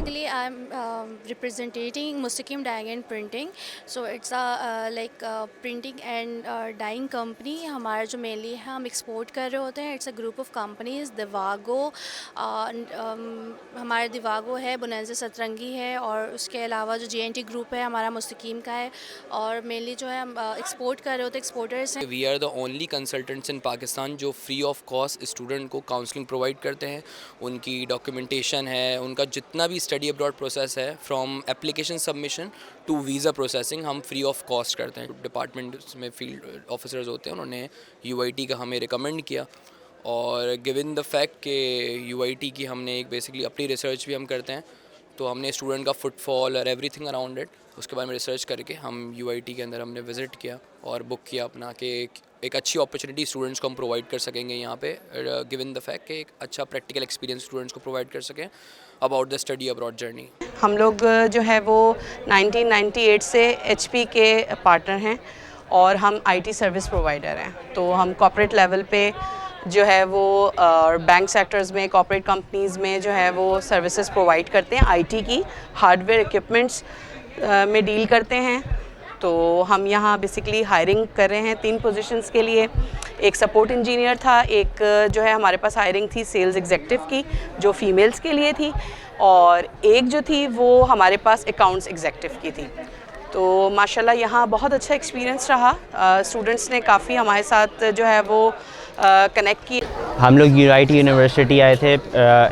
Basically, I'm representing Mustaqim Dyeing and Printing. So it's a like printing and dyeing company. हमारा जो mainly है हम export कर रहे होते हैं. It's a group of companies. दिवागो हमारा दिवागो है, बोनेंजा सतरंगी है और उसके अलावा जो JNT ग्रुप है हमारा मुस्तकीम का है और mainly जो है हम export कर रहे होते हैं, exporters हैं. We are the only consultants in Pakistan जो फ्री ऑफ कॉस्ट स्टूडेंट को काउंसलिंग प्रोवाइड करते हैं. उनकी डॉक्यूमेंटेशन है, उनका जितना भी स्टडी अब्रॉड प्रोसेस है from application submission to visa processing हम फ्री ऑफ कॉस्ट करते हैं. डिपार्टमेंट में फील्ड ऑफिसर्स होते हैं, उन्होंने UIT का हमें रिकमेंड किया और गिवन द फैक्ट कि UIT की हमने एक बेसिकली अपनी रिसर्च भी हम करते हैं, तो हमने स्टूडेंट का फुटफॉल और एवरीथिंग अराउंड इट उसके बारे में रिसर्च करके हम UIT के अंदर हमने विज़िट किया और बुक किया अपना कि एक अच्छी अपॉर्चुनिटी स्टूडेंट्स को हम प्रोवाइड कर सकेंगे यहाँ पे, गिवन द फैक्ट कि एक अच्छा प्रैक्टिकल एक्सपीरियंस स्टूडेंट्स को प्रोवाइड कर सकें about the study abroad journey. हम लोग जो है वो 1998 से HP के पार्टनर हैं और हम IT सर्विस प्रोवाइडर हैं. तो हम कॉर्पोरेट लेवल पे जो है वो बैंक सेक्टर्स में, कॉर्पोरेट कंपनीज़ में जो है वो सर्विसेज प्रोवाइड करते हैं. IT की हार्डवेयर इक्विपमेंट्स में डील करते हैं. तो हम यहाँ बेसिकली हायरिंग कर रहे हैं 3 पोजीशंस के लिए. एक सपोर्ट इंजीनियर था, एक जो है हमारे पास हायरिंग थी सेल्स एग्जेक्टिव की जो फीमेल्स के लिए थी, और एक जो थी वो हमारे पास अकाउंट्स एग्जेक्टिव की थी. तो माशाल्लाह यहाँ बहुत अच्छा एक्सपीरियंस रहा. स्टूडेंट्स ने काफ़ी हमारे साथ जो है वो कनेक्ट की. हम लोग UIT यूनिवर्सिटी आए थे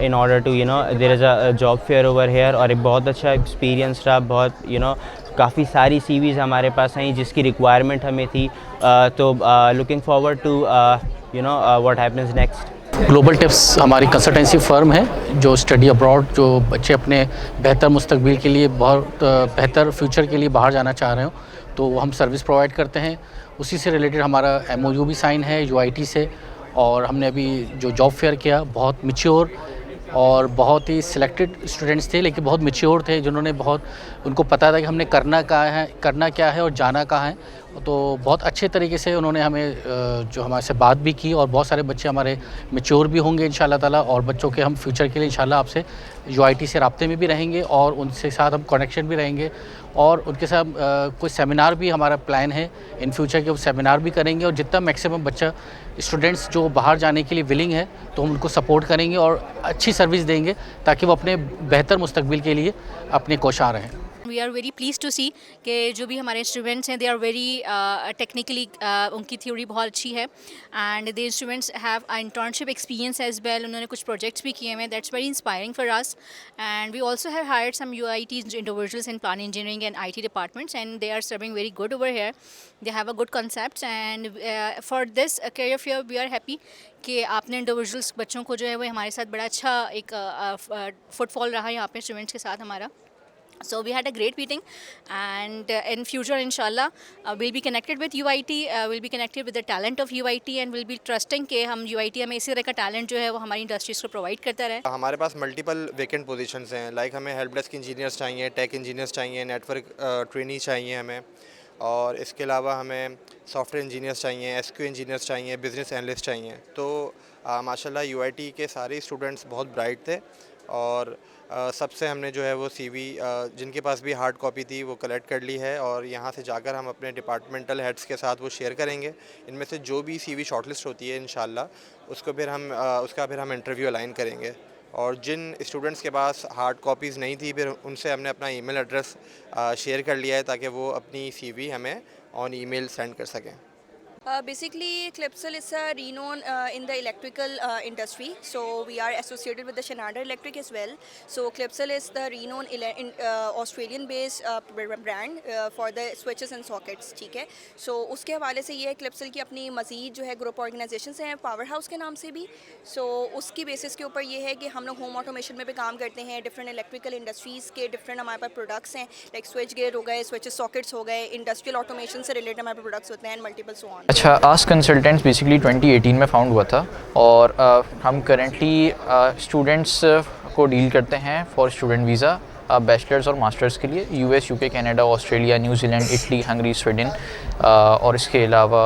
in order to there is a job fair over here, और एक बहुत अच्छा एक्सपीरियंस रहा. बहुत काफ़ी सारी CVs हमारे पास आई जिसकी रिक्वायरमेंट हमें थी. तो looking forward to what happens next. Global Tips हमारी कंसल्टेंसी फ़र्म है जो स्टडी अब्रॉड, जो बच्चे अपने बेहतर मुस्तकबिल के लिए, बहुत बेहतर फ्यूचर के लिए बाहर जाना चाह रहे हो, तो हम सर्विस प्रोवाइड करते हैं. उसी से रिलेटेड हमारा MOU भी साइन है UIT से, और हमने अभी जो जॉब फेयर किया बहुत मैच्योर और बहुत ही सिलेक्टेड स्टूडेंट्स थे, लेकिन बहुत मैच्योर थे, जिन्होंने बहुत, उनको पता था कि हमने करना क्या है और जाना कहाँ है. तो बहुत अच्छे तरीके से उन्होंने हमें जो हमारे से बात भी की, और बहुत सारे बच्चे हमारे मैच्योर भी होंगे इंशाल्लाह ताला, और बच्चों के हम फ्यूचर के लिए इंशाल्लाह आपसे UIT से राब्ते में भी रहेंगे और उनसे साथ हम कनेक्शन भी रहेंगे, और उनके साथ कोई सेमिनार भी हमारा प्लान है इन फ्यूचर के, वो सेमिनार भी करेंगे. और जितना मैक्सिमम बच्चा स्टूडेंट्स जो बाहर जाने के लिए विलिंग है तो हम उनको सपोर्ट करेंगे और अच्छी सर्विस देंगे ताकि वो अपने बेहतर मुस्तकबिल के लिए अपने कोशां रहें. We are very please to see कि जो भी हमारे इंस्ट्रूमेंट्स हैं दे आर वेरी टेक्निकली, उनकी थ्योरी बहुत अच्छी है, and the instruments have internship experience as well. उन्होंने कुछ प्रोजेक्ट्स भी किए हैं, that's very inspiring for us. And we also have hired some UIT individuals in plan engineering and IT departments, and they are serving very good over here. They have a good concept, and for this career fair we are happy कि आपने individuals बच्चों को जो है वो हमारे साथ बड़ा अच्छा एक फुटफॉल रहा यहाँ पे स्टूडेंट्स के साथ हमारा. So we had a great meeting, and in future inshallah we'll be connected with UIT, we'll be connected with the talent of UIT, and we'll be trusting कि हम UIT हमें इसी तरह का talent जो है वो हमारी इंडस्ट्रीज़ को प्रोवाइड करता रहे. हमारे पास मल्टीपल वैकेंट पोजीशंस हैं, लाइक हमें हेल्प डेस्क इंजीनियर्स चाहिए, टेक इंजीनियर्स चाहिए, नेटवर्क ट्रेनी चाहिए हमें, और इसके अलावा हमें सॉफ्टवेयर इंजीनियर्स चाहिए, SQ इंजीनियर्स चाहिए, बिज़नेस एनालिस्ट चाहिए. तो माशाल्लाह UIT के सारे स्टूडेंट्स बहुत ब्राइट थे, और सबसे हमने जो है वो CV जिनके पास भी हार्ड कॉपी थी वो कलेक्ट कर ली है, और यहाँ से जाकर हम अपने डिपार्टमेंटल हेड्स के साथ वो शेयर करेंगे. इनमें से जो भी CV शॉर्टलिस्ट होती है इंशाल्लाह उसका फिर हम इंटरव्यू अलाइन करेंगे. और जिन स्टूडेंट्स के पास हार्ड कॉपीज़ नहीं थी फिर उनसे हमने अपना ईमेल एड्रेस शेयर कर लिया है ताकि वो अपनी CV हमें ऑन ईमेल सेंड कर सकें. Basically, Clipsal is a renowned in the electrical industry. So we are associated with the Schneider Electric as well. So Clipsal is the renowned Australian-based brand for the switches and sockets. ठीक है. So उसके हवाले से ये Clipsal की अपनी मज़ीद जो है ग्रुप ऑर्गेनाइजेशंस हैं, पावर हाउस के नाम से भी. So उसकी बेसिस के ऊपर ये है कि हम लोग होम ऑटोमेशन में भी काम करते हैं. डिफरेंट इलेक्ट्रिकल इंडस्ट्रीज़ के डिफरेंट हमारे पास प्रोडक्ट्स हैं, लाइक स्विच गेयर हो गए, स्विचेस सॉकेट्स हो गए, इंडस्ट्रियल ऑटोमेशन से रिलेटेड हमारे प्रोडक्ट्स होते हैं, एंड मल्टीपल सो ऑन. अच्छा, आस्क कंसल्टेंट्स बेसिकली 2018 में फाउंड हुआ था, और हम करेंटली स्टूडेंट्स को डील करते हैं फॉर स्टूडेंट वीज़ा, बैचलर्स और मास्टर्स के लिए US, UK, Canada, Australia, New Zealand, Italy, Hungary, Sweden, और इसके अलावा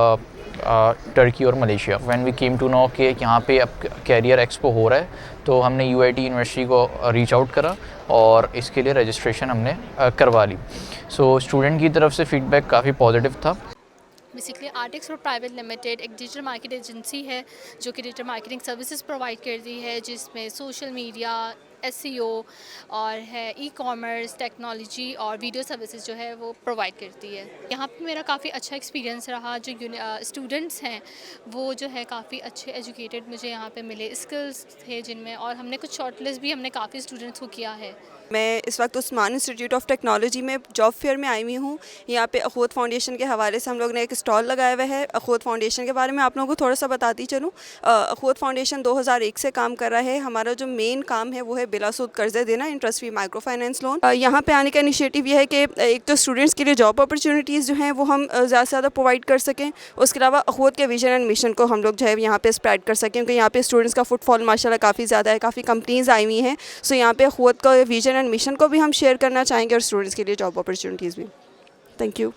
टर्की और Malaysia. When we came to know कि यहाँ पे अब कैरियर एक्सपो हो रहा है तो हमने UIT यूनिवर्सिटी को रीच आउट करा और इसके लिए रजिस्ट्रेशन हमने करवा ली। सो स्टूडेंट की तरफ से फीडबैक काफ़ी पॉजिटिव था। बेसिकली आर्टिक्स प्राइवेट लिमिटेड एक डिजिटल मार्केट एजेंसी है जो कि डिजिटल मार्केटिंग सर्विसेज प्रोवाइड करती है, जिसमें सोशल मीडिया, SEO और है ई-कॉमर्स, टेक्नोलॉजी और वीडियो सर्विसेज जो है वो प्रोवाइड करती है। यहाँ पे मेरा काफ़ी अच्छा एक्सपीरियंस रहा। जो स्टूडेंट्स हैं वो जो है काफ़ी अच्छे एजुकेटेड मुझे यहाँ पे मिले, स्किल्स थे जिनमें, और हमने कुछ शॉर्टलिस्ट भी हमने काफ़ी स्टूडेंट्स को किया है। मैं इस वक्त उस्मान इंस्टीट्यूट ऑफ टेक्नोलॉजी में जॉब फेयर में आई हुई हूँ। यहाँ पे अखूत फाउंडेशन के हवाले से हम लोग ने एक स्टॉल लगाया हुआ है। अखूत फाउंडेशन के बारे में आप लोगों को थोड़ा सा बताती चलूँ। अखूत फाउंडेशन 2001 से काम कर रहा है। हमारा जो मेन काम है वो है बिला सूद कर्ज़े देना, interest free micro finance loan. यहाँ पे आने का इनिशिएटिव ये है कि एक तो स्टूडेंट्स के लिए जॉब अपॉर्चुनिटीज़ जो हैं वो हम ज़्यादा से ज़्यादा प्रोवाइड कर सकें। उसके अलावा अखूत के विजन एंड मिशन को हम लोग जो है यहाँ पे स्प्रेड कर सकें, क्योंकि यहाँ पे स्टूडेंट्स का फुटफॉल माशाल्लाह काफ़ी ज़्यादा है, काफ़ी कंपनीज़ आई हुई हैं। सो यहाँ पे अखूत का विजन एंड मिशन को भी हम शेयर करना चाहेंगे और स्टूडेंट्स के लिए जॉब अपॉर्चुनिटीज़ भी। Thank you.